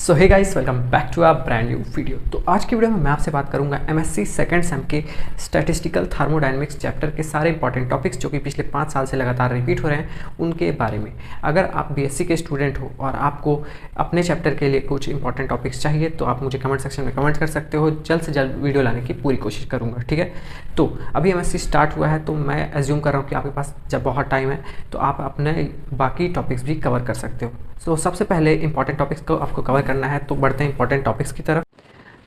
So hey guys, welcome back to a brand new video. तो आज की video में मैं आपसे बात करूंगा एमएससी सेकंड सेम के स्टैटिस्टिकल थर्मोडायनेमिक्स चैप्टर के सारे इंपॉर्टेंट टॉपिक्स जो कि पिछले 5 साल से लगातार रिपीट हो रहे हैं उनके बारे में। अगर आप बीएससी के स्टूडेंट हो और आपको अपने चैप्टर के लिए कुछ इंपॉर्टेंट टॉपिक्स चाहिए तो आप मुझे कमेंट सेक्शन में कमेंट कर सकते हो। जल्द से जल्द वीडियो लाने की पूरी कोशिश करूँगा, ठीक है। तो अभी एमएससी स्टार्ट हुआ है तो मैं एज्यूम कर रहा हूँ कि आपके पास जब बहुत टाइम है तो आप अपने बाकी टॉपिक्स भी कवर कर सकते हो। तो सबसे पहले इंपॉर्टेंट टॉपिक्स को आपको कवर करना है, तो बढ़ते हैं इंपॉर्टेंट टॉपिक्स की तरफ।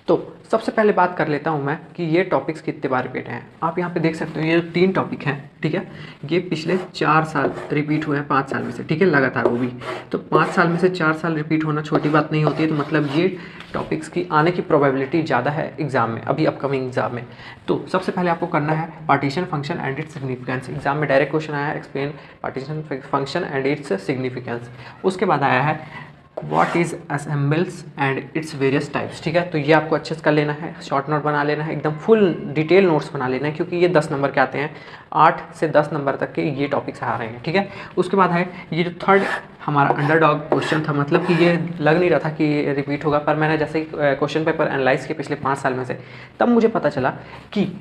तो सबसे पहले बात कर लेता हूं मैं कि ये टॉपिक्स कितने बार रिपीट हैं। आप यहाँ पे देख सकते हो ये 3 टॉपिक हैं, ठीक है। ये पिछले 4 साल रिपीट हुए हैं 5 साल में से, ठीक है, लगातार वो भी। तो 5 साल में से 4 साल रिपीट होना छोटी बात नहीं होती है। तो मतलब ये टॉपिक्स की आने की प्रोबेबिलिटी ज़्यादा है एग्जाम में, अभी अपकमिंग एग्जाम में। तो सबसे पहले आपको करना है partition function and its significance. Exam में डायरेक्ट क्वेश्चन आया है, explain partition function and its significance. उसके बाद आया है what is assembles and its various types, ठीक है। तो ये आपको अच्छे से कर लेना है, शॉर्ट नोट बना लेना है, एकदम फुल डिटेल नोट्स बना लेना है, क्योंकि ये 10 नंबर के आते हैं। 8 से 10 नंबर तक के ये टॉपिक्स आ रहे हैं, ठीक है। उसके बाद है ये जो थर्ड हमारा अंडरडॉग क्वेश्चन था, मतलब कि ये लग नहीं रहा था कि ये रिपीट होगा, पर मैंने जैसे क्वेश्चन पेपर एनालाइज किया पिछले 5 साल में से, तब मुझे पता चला कि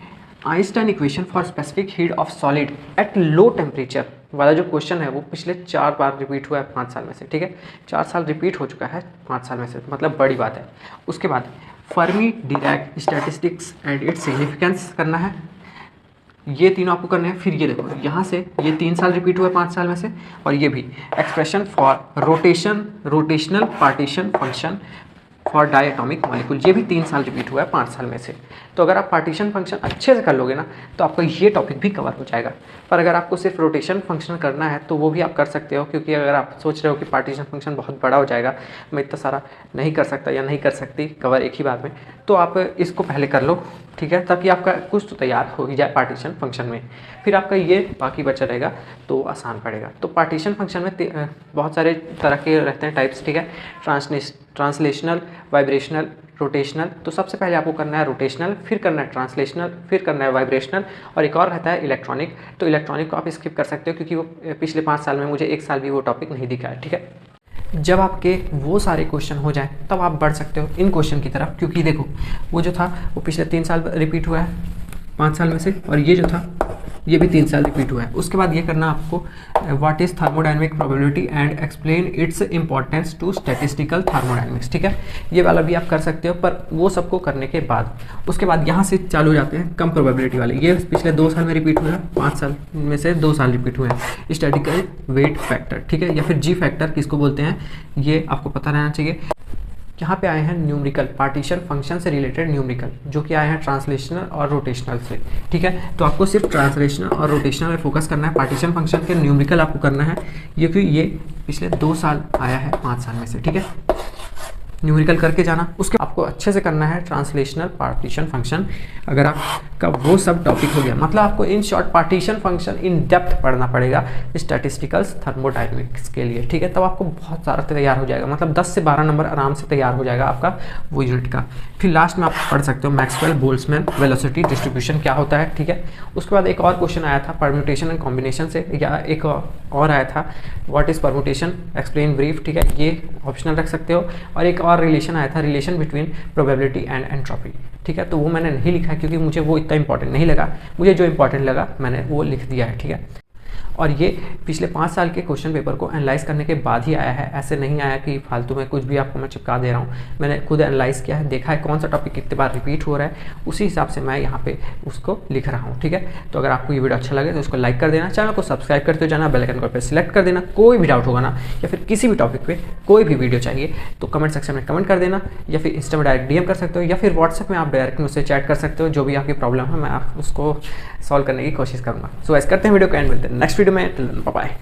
Einstein equation for specific heat of solid at low temperature वाला जो क्वेश्चन है वो पिछले 4 बार रिपीट हुआ है 5 साल में से, ठीक है। 4 साल रिपीट हो चुका है 5 साल में से, मतलब बड़ी बात है। उसके बाद Fermi Dirac statistics and its significance करना है, ये तीनों आपको करने हैं। फिर ये देखो यहाँ से ये 3 साल रिपीट हुआ है 5 साल में से, और ये भी expression for rotational partition function for diatomic molecule, ये भी 3 साल रिपीट हुआ है 5 साल में से। तो अगर आप पार्टीशन फंक्शन अच्छे से कर लोगे ना तो आपका ये टॉपिक भी कवर हो जाएगा। पर अगर आपको सिर्फ रोटेशन फंक्शन करना है तो वो भी आप कर सकते हो, क्योंकि अगर आप सोच रहे हो कि पार्टीशन फंक्शन बहुत बड़ा हो जाएगा, मैं इतना सारा नहीं कर सकता या नहीं कर सकती कवर एक ही बार में, तो आप इसको पहले कर लो, ठीक है, ताकि आपका कुछ तो तैयार हो ही जाए पार्टीशन फंक्शन में। फिर आपका ये बाकी बचा रहेगा तो आसान पड़ेगा। तो पार्टीशन फंक्शन में बहुत सारे तरह के रहते हैं टाइप्स, ठीक है। Translational, vibrational, rotational. तो सबसे पहले आपको करना है रोटेशनल, फिर करना है ट्रांसलेशनल, फिर करना है वाइब्रेशनल, और एक और रहता है इलेक्ट्रॉनिक। तो इलेक्ट्रॉनिक को आप स्किप कर सकते हो, क्योंकि वो पिछले 5 साल में मुझे 1 साल भी वो टॉपिक नहीं दिखा है, ठीक है। जब आपके वो सारे क्वेश्चन हो जाए तब आप बढ़ सकते हो इन क्वेश्चन की तरफ, क्योंकि देखो वो जो था वो पिछले 3 साल रिपीट हुआ है 5 साल में से, और ये जो था ये भी 3 साल रिपीट हुआ है। उसके बाद ये करना आपको what is thermodynamic probability and explain its importance to statistical thermodynamics, ठीक है। ये वाला भी आप कर सकते हो, पर वो सबको करने के बाद उसके बाद यहाँ से चालू हो जाते हैं कम प्रोबेबिलिटी वाले। ये पिछले 2 साल में रिपीट हुए हैं, 5 साल में से 2 साल रिपीट हुए हैं। स्टैटिकल वेट फैक्टर, ठीक है, या फिर जी फैक्टर किसको बोलते हैं ये आपको पता रहना चाहिए। यहाँ पे आए हैं न्यूमेरिकल, पार्टीशन फंक्शन से रिलेटेड न्यूमेरिकल, जो कि आए हैं ट्रांसलेशनल और रोटेशनल से, ठीक है। तो आपको सिर्फ ट्रांसलेशनल और रोटेशनल में फोकस करना है। पार्टीशन फंक्शन के न्यूमेरिकल आपको करना है, ये क्योंकि ये पिछले 2 साल आया है 5 साल में से, ठीक है। न्यूमेरिकल करके जाना। उसके आपको अच्छे से करना है ट्रांसलेशनल पार्टीशन फंक्शन। अगर आपका वो सब टॉपिक हो गया, मतलब आपको in short partition function in depth पढ़ना पड़ेगा स्टैटिस्टिकल्स थर्मोडायनेमिक्स के लिए, ठीक है। तब आपको बहुत सारा तैयार हो जाएगा, मतलब 10 से 12 नंबर आराम से तैयार हो जाएगा आपका वो यूनिट का। फिर लास्ट में आप पढ़ सकते हो मैक्सवेल बोल्ट्जमैन वेलोसिटी डिस्ट्रीब्यूशन क्या होता है, ठीक है। उसके बाद एक और क्वेश्चन आया था परम्यूटेशन एंड कॉम्बिनेशन से, या एक और आया था what is permutation explain brief, ठीक है, ये ऑप्शनल रख सकते हो। और एक और रिलेशन आया था relation between probability and entropy, ठीक है। तो वो मैंने नहीं लिखा क्योंकि मुझे वो इतना इंपॉर्टेंट नहीं लगा, मुझे जो इंपॉर्टेंट लगा मैंने वो लिख दिया है, ठीक है। और ये पिछले 5 साल के क्वेश्चन पेपर को एनालाइज करने के बाद ही आया है, ऐसे नहीं आया कि फालतू में कुछ भी आपको मैं चिपका दे रहा हूँ। मैंने खुद एनालाइज किया है, देखा है कौन सा टॉपिक कितने बार रिपीट हो रहा है, उसी हिसाब से मैं यहाँ पे उसको लिख रहा हूँ, ठीक है। तो अगर आपको ये वीडियो अच्छा लगे तो उसको लाइक कर देना, चैनल को सब्सक्राइब करते हो जाना, बेल आइकन पर सिलेक्ट कर देना। कोई भी डाउट होगा ना, या फिर किसी भी टॉपिक पे कोई भी वीडियो चाहिए तो कमेंट सेक्शन में कमेंट कर देना, या फिर इंस्टा में डायरेक्ट डीएम कर सकते हो, या फिर व्हाट्सएप में आप डायरेक्ट मुझसे चैट कर सकते हो। जो भी आपकी प्रॉब्लम है मैं आप उसको सॉल्व करने की कोशिश करूँगा। सो ऐसे करते हैं वीडियो को एंड मिलते हैं नेक्स्ट वीडियो में। बाय।